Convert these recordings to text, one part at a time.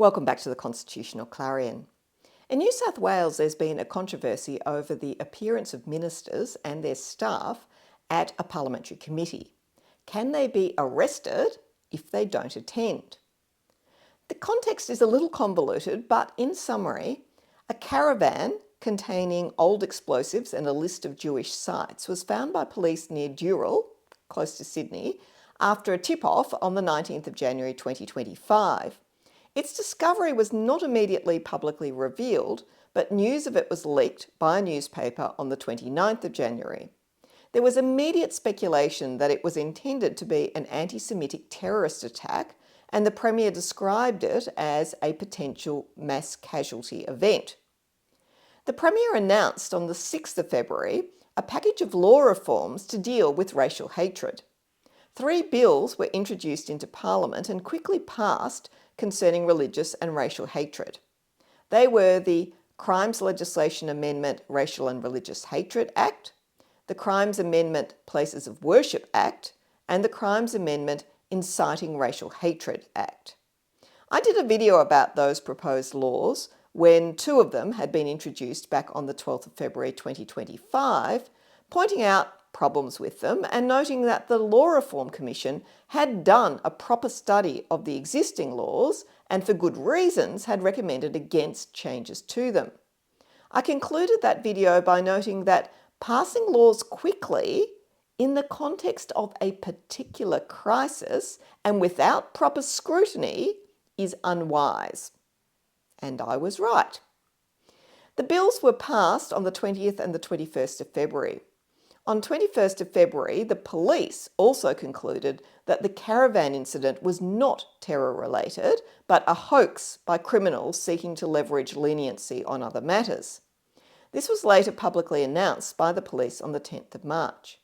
Welcome back to the Constitutional Clarion. In New South Wales, there's been a controversy over the appearance of ministers and their staff at a parliamentary committee. Can they be arrested if they don't attend? The context is a little convoluted, but in summary, a caravan containing old explosives and a list of Jewish sites was found by police near Dural, close to Sydney, after a tip-off on the 19th of January 2025. Its discovery was not immediately publicly revealed, but news of it was leaked by a newspaper on the 29th of January. There was immediate speculation that it was intended to be an anti-Semitic terrorist attack, and the Premier described it as a potential mass casualty event. The Premier announced on the 6th of February a package of law reforms to deal with racial hatred. 3 bills were introduced into Parliament and quickly passed concerning religious and racial hatred. They were the Crimes Legislation Amendment Racial and Religious Hatred Act, the Crimes Amendment Places of Worship Act, and the Crimes Amendment Inciting Racial Hatred Act. I did a video about those proposed laws when 2 of them had been introduced back on the 12th of February 2025, pointing out problems with them and noting that the Law Reform Commission had done a proper study of the existing laws and for good reasons had recommended against changes to them. I concluded that video by noting that passing laws quickly in the context of a particular crisis and without proper scrutiny is unwise. And I was right. The bills were passed on the 20th and the 21st of February. On 21st of February, the police also concluded that the caravan incident was not terror-related, but a hoax by criminals seeking to leverage leniency on other matters. This was later publicly announced by the police on the 10th of March.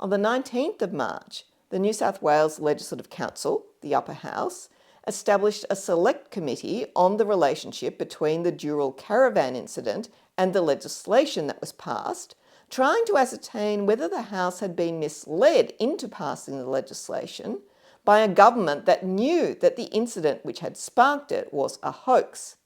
On the 19th of March, the New South Wales Legislative Council, the Upper House, established a select committee on the relationship between the Dural caravan incident and the legislation that was passed, trying to ascertain whether the House had been misled into passing the legislation by a government that knew that the incident which had sparked it was a hoax.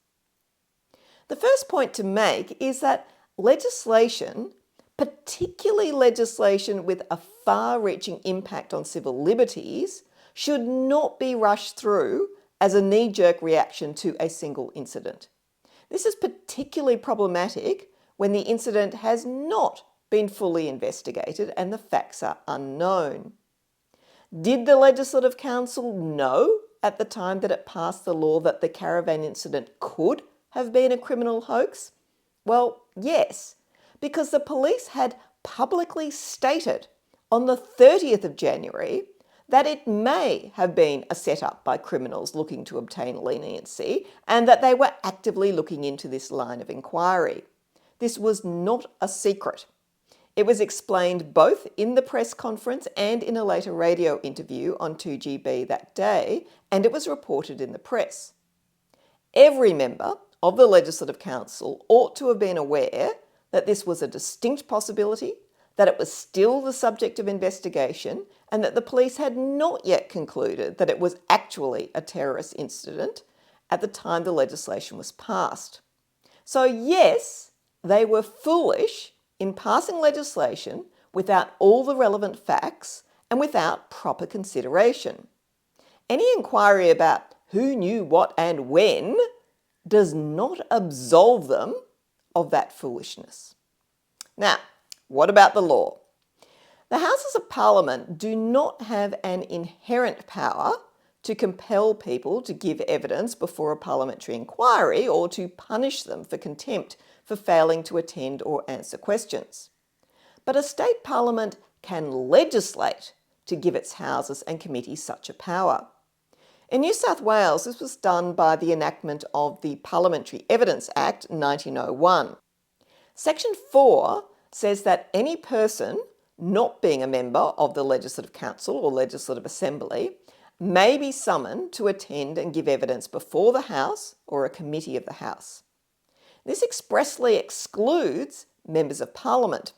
The first point to make is that legislation, particularly legislation with a far-reaching impact on civil liberties, should not be rushed through as a knee-jerk reaction to a single incident. This is particularly problematic when the incident has not been fully investigated and the facts are unknown. Did the Legislative Council know at the time that it passed the law that the caravan incident could have been a criminal hoax? Well, yes, because the police had publicly stated on the 30th of January that it may have been a setup by criminals looking to obtain leniency and that they were actively looking into this line of inquiry. This was not a secret. It was explained both in the press conference and in a later radio interview on 2GB that day, and it was reported in the press. Every member of the Legislative Council ought to have been aware that this was a distinct possibility, that it was still the subject of investigation, and that the police had not yet concluded that it was actually a terrorist incident at the time the legislation was passed. So yes, they were foolish in passing legislation without all the relevant facts and without proper consideration. Any inquiry about who knew what and when does not absolve them of that foolishness. Now, what about the law? The Houses of Parliament do not have an inherent power to compel people to give evidence before a parliamentary inquiry or to punish them for contempt for failing to attend or answer questions. But a state parliament can legislate to give its houses and committees such a power. In New South Wales, this was done by the enactment of the Parliamentary Evidence Act 1901. Section 4 says that any person not being a member of the Legislative Council or Legislative Assembly may be summoned to attend and give evidence before the House or a committee of the House. This expressly excludes members of Parliament.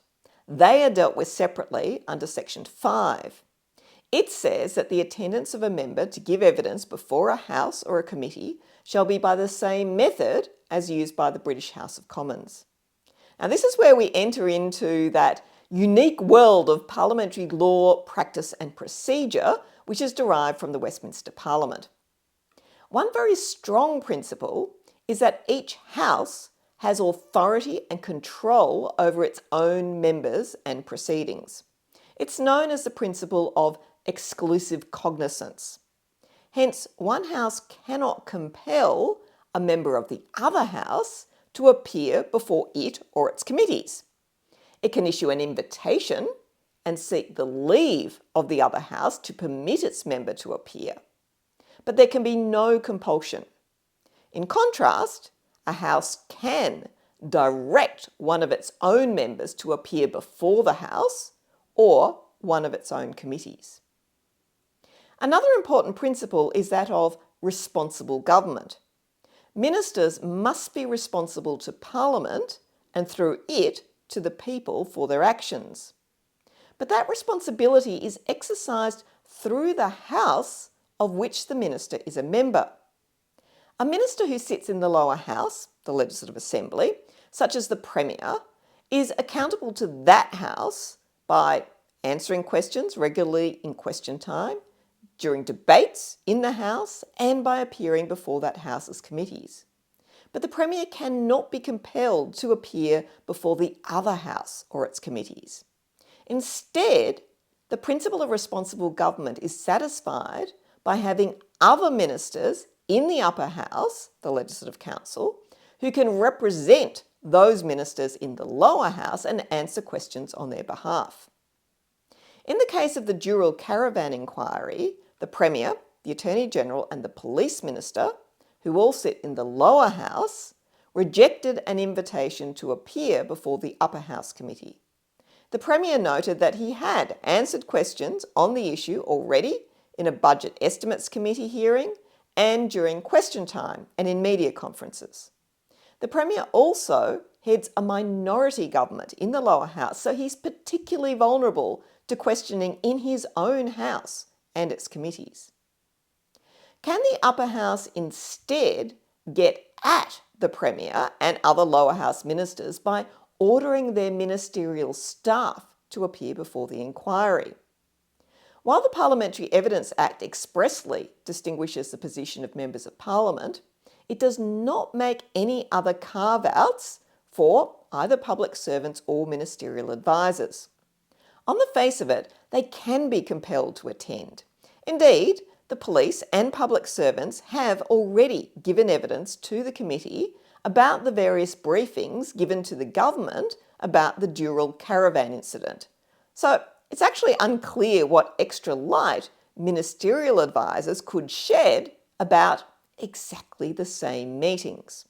They are dealt with separately under Section 5. It says that the attendance of a member to give evidence before a House or a committee shall be by the same method as used by the British House of Commons. Now, this is where we enter into that unique world of parliamentary law, practice and procedure, which is derived from the Westminster Parliament. One very strong principle is that each House has authority and control over its own members and proceedings. It's known as the principle of exclusive cognisance. Hence, one House cannot compel a member of the other House to appear before it or its committees. It can issue an invitation and seek the leave of the other House to permit its member to appear. But there can be no compulsion. In contrast, a House can direct one of its own members to appear before the House or one of its own committees. Another important principle is that of responsible government. Ministers must be responsible to Parliament and through it to the people for their actions. But that responsibility is exercised through the House of which the minister is a member. A minister who sits in the lower house, the Legislative Assembly, such as the Premier, is accountable to that House by answering questions regularly in question time, during debates in the House, and by appearing before that House's committees. But the Premier cannot be compelled to appear before the other House or its committees. Instead, the principle of responsible government is satisfied by having other ministers in the upper house, the Legislative Council, who can represent those ministers in the lower house and answer questions on their behalf. In the case of the Dural caravan inquiry, the Premier, the Attorney-General and the Police Minister, who all sit in the lower house, rejected an invitation to appear before the upper house committee. The Premier noted that he had answered questions on the issue already in a Budget Estimates Committee hearing and during question time and in media conferences. The Premier also heads a minority government in the lower house, so he's particularly vulnerable to questioning in his own house and its committees. Can the upper house instead get at the Premier and other lower house ministers by ordering their ministerial staff to appear before the inquiry? While the Parliamentary Evidence Act expressly distinguishes the position of members of Parliament, it does not make any other carve-outs for either public servants or ministerial advisors. On the face of it, they can be compelled to attend. Indeed, the police and public servants have already given evidence to the committee about the various briefings given to the government about the Dural caravan incident. So it's actually unclear what extra light ministerial advisors could shed about exactly the same meetings.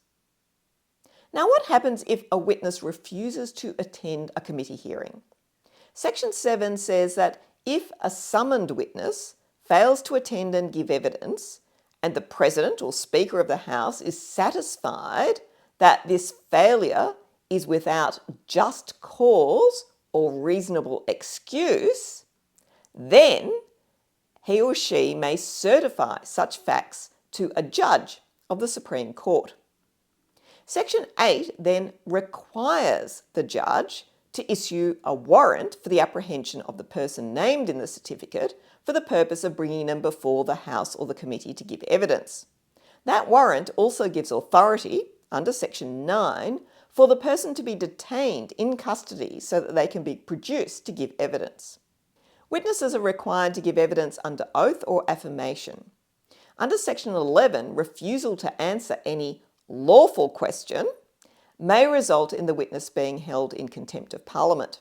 Now, what happens if a witness refuses to attend a committee hearing? Section 7 says that if a summoned witness fails to attend and give evidence, and the President or Speaker of the House is satisfied that this failure is without just cause or reasonable excuse, then he or she may certify such facts to a judge of the Supreme Court. Section 8 then requires the judge to issue a warrant for the apprehension of the person named in the certificate for the purpose of bringing them before the House or the committee to give evidence. That warrant also gives authority, under Section 9, for the person to be detained in custody so that they can be produced to give evidence. Witnesses are required to give evidence under oath or affirmation. Under Section 11, refusal to answer any lawful question may result in the witness being held in contempt of Parliament.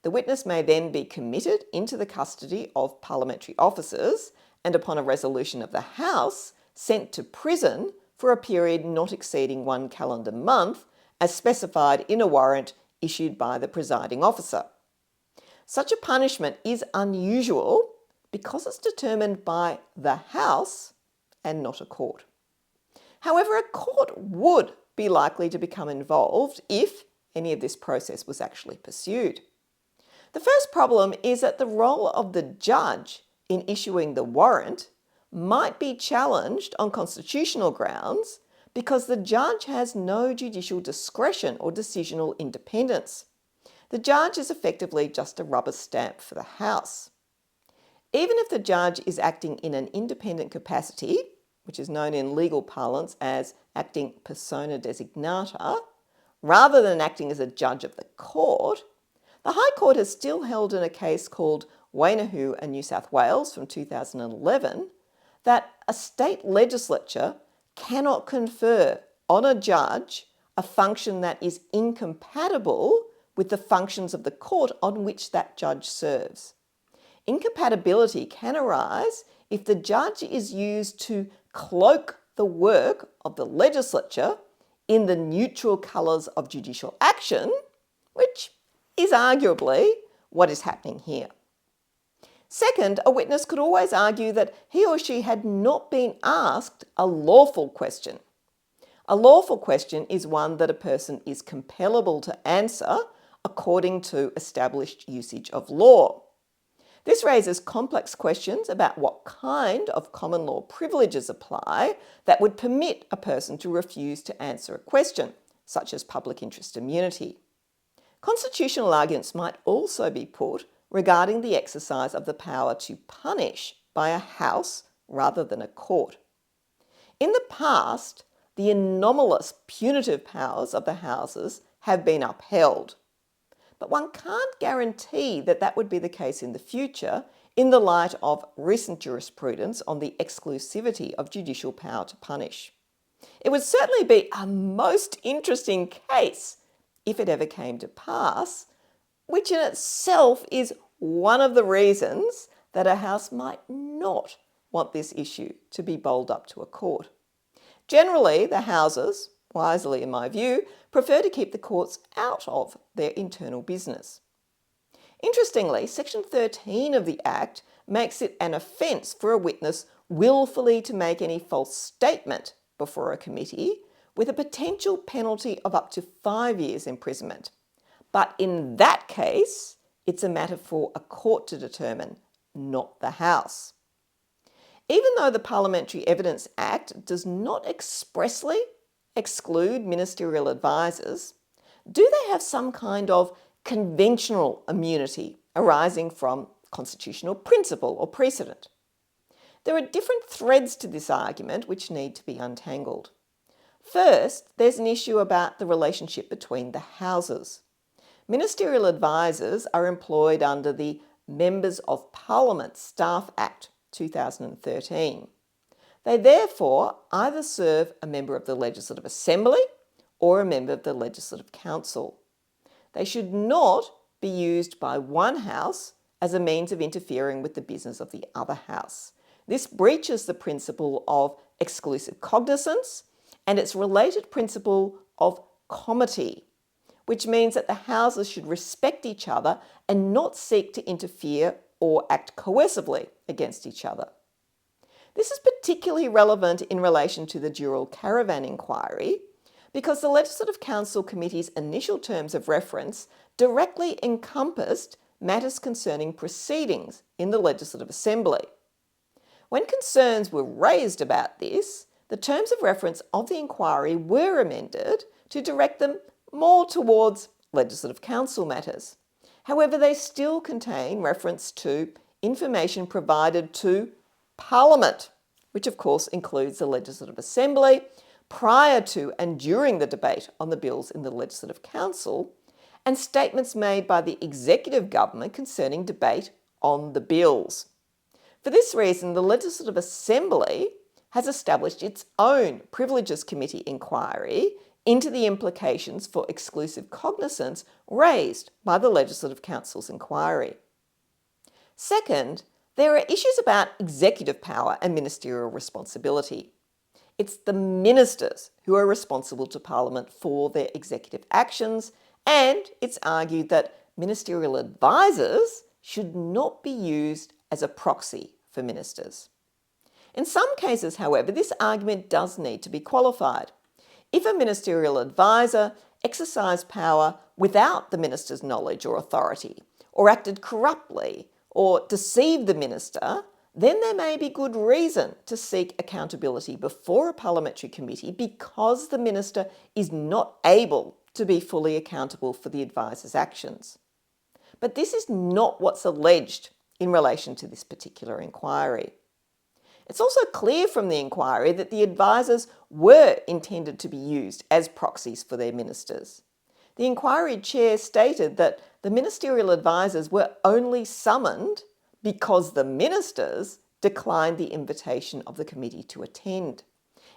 The witness may then be committed into the custody of parliamentary officers and, upon a resolution of the House, sent to prison for a period not exceeding 1 calendar month, as specified in a warrant issued by the presiding officer. Such a punishment is unusual because it's determined by the House and not a court. However, a court would be likely to become involved if any of this process was actually pursued. The first problem is that the role of the judge in issuing the warrant might be challenged on constitutional grounds because the judge has no judicial discretion or decisional independence. The judge is effectively just a rubber stamp for the House. Even if the judge is acting in an independent capacity, which is known in legal parlance as acting persona designata, rather than acting as a judge of the court, the High Court has still held in a case called Wainohu and New South Wales from 2011 that a state legislature cannot confer on a judge a function that is incompatible with the functions of the court on which that judge serves. Incompatibility can arise if the judge is used to cloak the work of the legislature in the neutral colours of judicial action, which is arguably what is happening here. Second, a witness could always argue that he or she had not been asked a lawful question. A lawful question is one that a person is compellable to answer according to established usage of law. This raises complex questions about what kind of common law privileges apply that would permit a person to refuse to answer a question, such as public interest immunity. Constitutional arguments might also be put regarding the exercise of the power to punish by a House rather than a court. In the past, the anomalous punitive powers of the Houses have been upheld, but one can't guarantee that that would be the case in the future in the light of recent jurisprudence on the exclusivity of judicial power to punish. It would certainly be a most interesting case if it ever came to pass, which in itself is one of the reasons that a House might not want this issue to be bowled up to a court. Generally, the Houses, wisely in my view, prefer to keep the courts out of their internal business. Interestingly, Section 13 of the Act makes it an offence for a witness willfully to make any false statement before a committee, with a potential penalty of up to 5 years imprisonment. But in that case, it's a matter for a court to determine, not the House. Even though the Parliamentary Evidence Act does not expressly exclude ministerial advisors, do they have some kind of conventional immunity arising from constitutional principle or precedent? There are different threads to this argument which need to be untangled. First, there's an issue about the relationship between the Houses. Ministerial advisors are employed under the Members of Parliament Staff Act 2013. They therefore either serve a member of the Legislative Assembly or a member of the Legislative Council. They should not be used by one House as a means of interfering with the business of the other House. This breaches the principle of exclusive cognisance and its related principle of comity, which means that the Houses should respect each other and not seek to interfere or act coercively against each other. This is particularly relevant in relation to the Dural caravan inquiry because the Legislative Council Committee's initial terms of reference directly encompassed matters concerning proceedings in the Legislative Assembly. When concerns were raised about this, the terms of reference of the inquiry were amended to direct them more towards Legislative Council matters. However, they still contain reference to information provided to Parliament, which of course includes the Legislative Assembly, prior to and during the debate on the bills in the Legislative Council, and statements made by the Executive Government concerning debate on the bills. For this reason, the Legislative Assembly has established its own Privileges Committee inquiry into the implications for exclusive cognisance raised by the Legislative Council's inquiry. Second, there are issues about executive power and ministerial responsibility. It's the ministers who are responsible to Parliament for their executive actions, and it's argued that ministerial advisors should not be used as a proxy for ministers. In some cases, however, this argument does need to be qualified. If a ministerial advisor exercised power without the minister's knowledge or authority, or acted corruptly, or deceived the minister, then there may be good reason to seek accountability before a parliamentary committee because the minister is not able to be fully accountable for the adviser's actions. But this is not what's alleged in relation to this particular inquiry. It's also clear from the inquiry that the advisers were intended to be used as proxies for their ministers. The inquiry chair stated that the ministerial advisers were only summoned because the ministers declined the invitation of the committee to attend.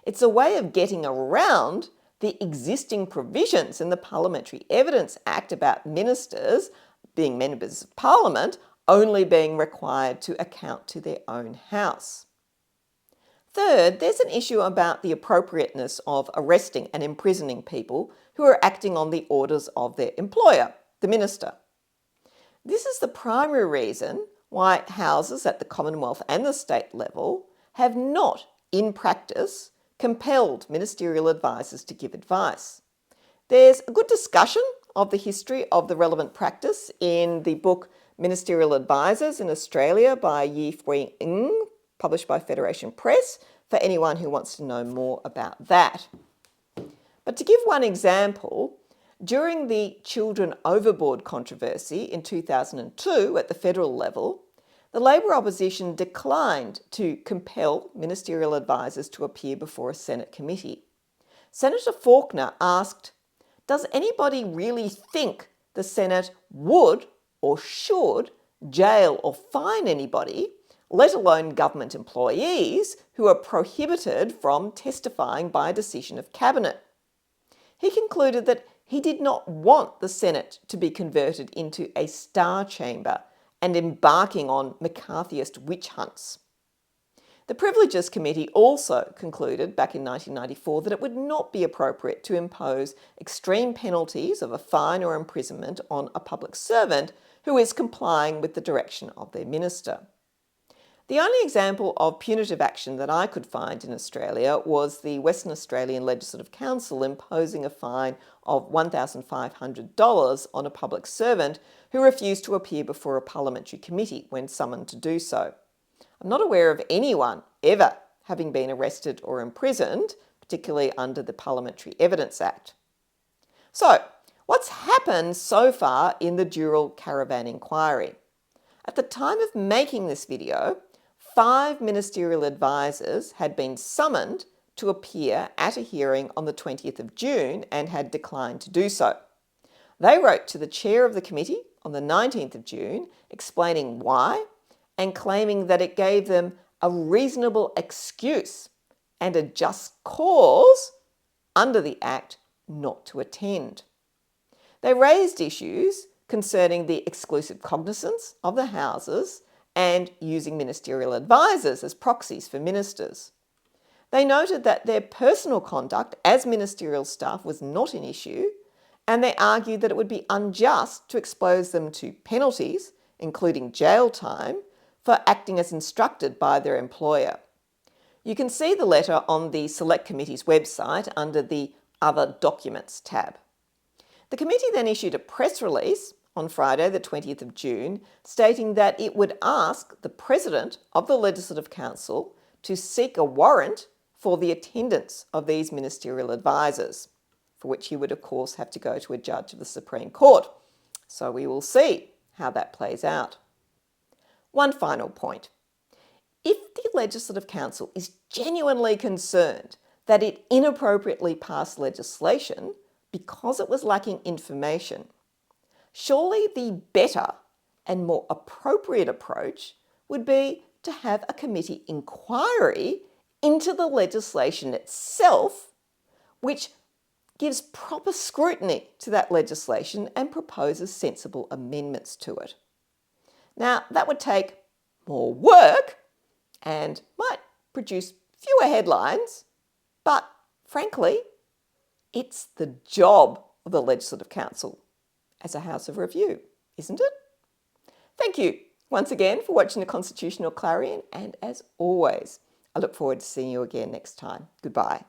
It's a way of getting around the existing provisions in the Parliamentary Evidence Act about ministers, being members of Parliament, only being required to account to their own house. Third, there's an issue about the appropriateness of arresting and imprisoning people who are acting on the orders of their employer, the minister. This is the primary reason why houses at the Commonwealth and the state level have not, in practice, compelled ministerial advisers to give advice. There's a good discussion of the history of the relevant practice in the book Ministerial Advisers in Australia by Yi Fui Ng, published by Federation Press, for anyone who wants to know more about that. But to give one example, during the Children Overboard controversy in 2002 at the federal level, the Labor opposition declined to compel ministerial advisers to appear before a Senate committee. Senator Faulkner asked, "Does anybody really think the Senate would or should jail or fine anybody, let alone government employees who are prohibited from testifying by a decision of Cabinet?" He concluded that he did not want the Senate to be converted into a star chamber and embarking on McCarthyist witch hunts. The Privileges Committee also concluded back in 1994 that it would not be appropriate to impose extreme penalties of a fine or imprisonment on a public servant who is complying with the direction of their minister. The only example of punitive action that I could find in Australia was the Western Australian Legislative Council imposing a fine of $1,500 on a public servant who refused to appear before a parliamentary committee when summoned to do so. I'm not aware of anyone ever having been arrested or imprisoned, particularly under the Parliamentary Evidence Act. So, what's happened so far in the Dural caravan inquiry? At the time of making this video, 5 ministerial advisers had been summoned to appear at a hearing on the 20th of June and had declined to do so. They wrote to the chair of the committee on the 19th of June explaining why and claiming that it gave them a reasonable excuse and a just cause under the Act not to attend. They raised issues concerning the exclusive cognisance of the houses and using ministerial advisers as proxies for ministers. They noted that their personal conduct as ministerial staff was not an issue, and they argued that it would be unjust to expose them to penalties, including jail time, for acting as instructed by their employer. You can see the letter on the Select Committee's website under the Other Documents tab. The committee then issued a press release on Friday the 20th of June stating that it would ask the President of the Legislative Council to seek a warrant for the attendance of these ministerial advisers, for which he would of course have to go to a judge of the Supreme Court. So we will see how that plays out. One final point. If the Legislative Council is genuinely concerned that it inappropriately passed legislation because it was lacking information, surely the better and more appropriate approach would be to have a committee inquiry into the legislation itself, which gives proper scrutiny to that legislation and proposes sensible amendments to it. Now, that would take more work and might produce fewer headlines, but frankly, it's the job of the Legislative Council as a House of Review, isn't it? Thank you once again for watching the Constitutional Clarion, and as always, I look forward to seeing you again next time. Goodbye.